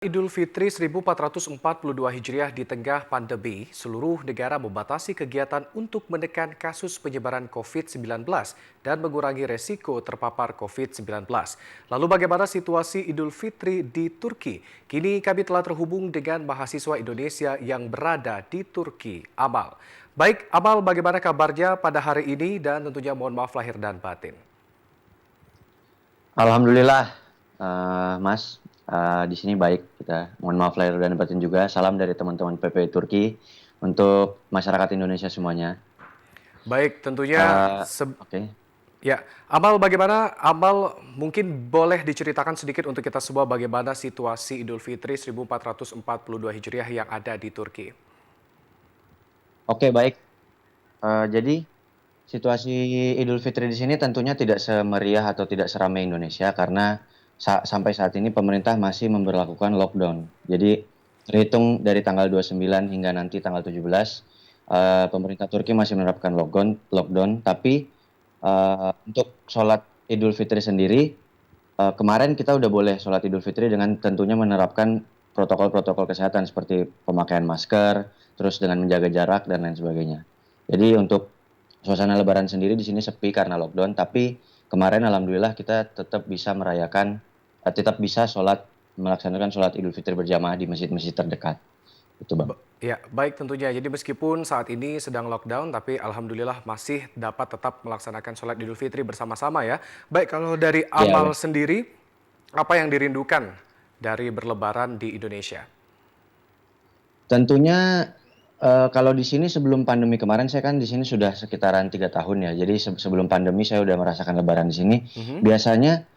Idul Fitri 1442 Hijriah di tengah pandemi, seluruh negara membatasi kegiatan untuk menekan kasus penyebaran COVID-19 dan mengurangi resiko terpapar COVID-19. Lalu bagaimana situasi Idul Fitri di Turki? Kini kami telah terhubung dengan mahasiswa Indonesia yang berada di Turki, Amal. Baik, Amal, bagaimana kabarnya pada hari ini dan tentunya mohon maaf lahir dan batin. Alhamdulillah, Mas, di sini baik kita. Mohon maaf lahir dan batin juga. Salam dari teman-teman PPI Turki untuk masyarakat Indonesia semuanya. Baik, tentunya Oke. ya, Amal bagaimana? Amal mungkin boleh diceritakan sedikit untuk kita semua bagaimana situasi Idul Fitri 1442 Hijriah yang ada di Turki. Oke, baik. Jadi situasi Idul Fitri di sini tentunya tidak semeriah atau tidak seramai Indonesia karena sampai saat ini pemerintah masih memberlakukan lockdown. Jadi terhitung dari tanggal 29 hingga nanti tanggal 17, pemerintah Turki masih menerapkan lockdown. Tapi untuk sholat Idul Fitri sendiri, kemarin kita udah boleh sholat Idul Fitri dengan tentunya menerapkan protokol-protokol kesehatan seperti pemakaian masker, terus dengan menjaga jarak dan lain sebagainya. Jadi untuk suasana Lebaran sendiri di sini sepi karena lockdown, tapi kemarin alhamdulillah kita tetap bisa tetap bisa melaksanakan sholat Idul Fitri berjamaah di masjid-masjid terdekat. Itu Bang. Ya, baik tentunya. Jadi meskipun saat ini sedang lockdown, tapi alhamdulillah masih dapat tetap melaksanakan sholat Idul Fitri bersama-sama ya. Baik, kalau dari Iya, Amal sendiri, apa yang dirindukan dari berlebaran di Indonesia? tentunya kalau di sini sebelum pandemi kemarin saya kan di sini sudah sekitaran 3 tahun ya. Jadi sebelum pandemi saya udah merasakan Lebaran di sini. Mhm. Biasanya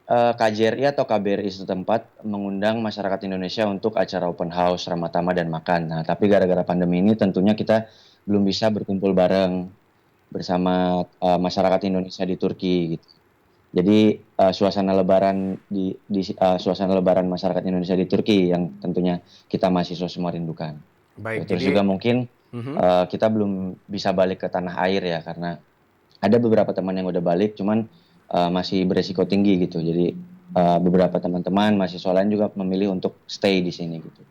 KJRI atau KBRI setempat mengundang masyarakat Indonesia untuk acara open house, ramah tamah dan makan. Nah, tapi gara-gara pandemi ini tentunya kita belum bisa berkumpul bareng bersama masyarakat Indonesia di Turki gitu. Jadi suasana Lebaran masyarakat Indonesia di Turki yang tentunya kita mahasiswa semua rindukan. Baik, Terus jadi juga mungkin mhm. kita belum bisa balik ke tanah air ya karena ada beberapa teman yang udah balik cuman masih beresiko tinggi gitu. Jadi beberapa teman-teman mahasiswa lain juga memilih untuk stay di sini gitu.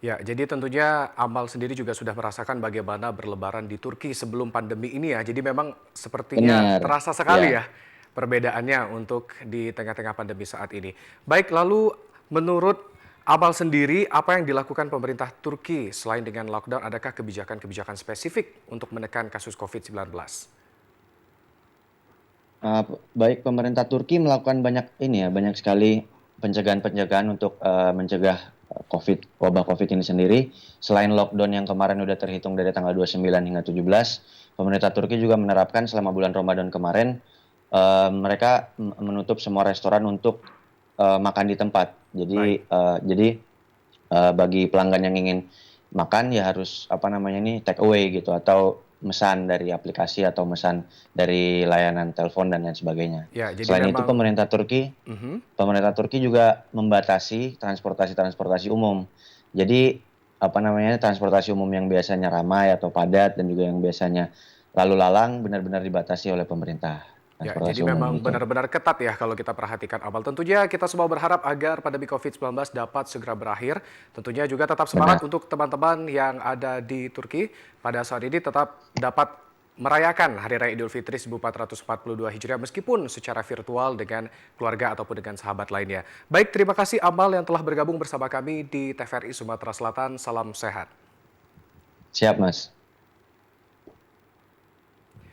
Ya, jadi tentunya Amal sendiri juga sudah merasakan bagaimana berlebaran di Turki sebelum pandemi ini ya. Jadi memang sepertinya Benar, terasa sekali ya. ya perbedaannya untuk di tengah-tengah pandemi saat ini. Baik, lalu menurut Amal sendiri, apa yang dilakukan pemerintah Turki selain dengan lockdown, adakah kebijakan-kebijakan spesifik untuk menekan kasus COVID-19? Baik pemerintah Turki melakukan banyak sekali pencegahan-pencegahan untuk mencegah wabah COVID ini sendiri. Selain lockdown yang kemarin udah terhitung dari tanggal 29 hingga 17, pemerintah Turki juga menerapkan selama bulan Ramadan kemarin mereka menutup semua restoran untuk makan di tempat. Baik. Jadi bagi pelanggan yang ingin makan ya harus take away gitu atau mesan dari aplikasi atau mesan dari layanan telepon dan lain sebagainya. Ya, jadi Selain itu memang mhm. pemerintah Turki juga membatasi transportasi umum. Jadi transportasi umum yang biasanya ramai atau padat dan juga yang biasanya lalu lalang benar-benar dibatasi oleh pemerintah Ya, transportasi jadi umum memang gitu. benar-benar ketat ya kalau kita perhatikan Amal. Tentunya kita semua berharap agar pandemi COVID-19 dapat segera berakhir. Tentunya juga tetap semangat Benar. untuk teman-teman yang ada di Turki pada saat ini tetap dapat merayakan Hari Raya Idul Fitri 1442 Hijriah meskipun secara virtual dengan keluarga ataupun dengan sahabat lainnya. Baik, terima kasih Amal yang telah bergabung bersama kami di TVRI Sumatera Selatan. Salam sehat. Siap, Mas.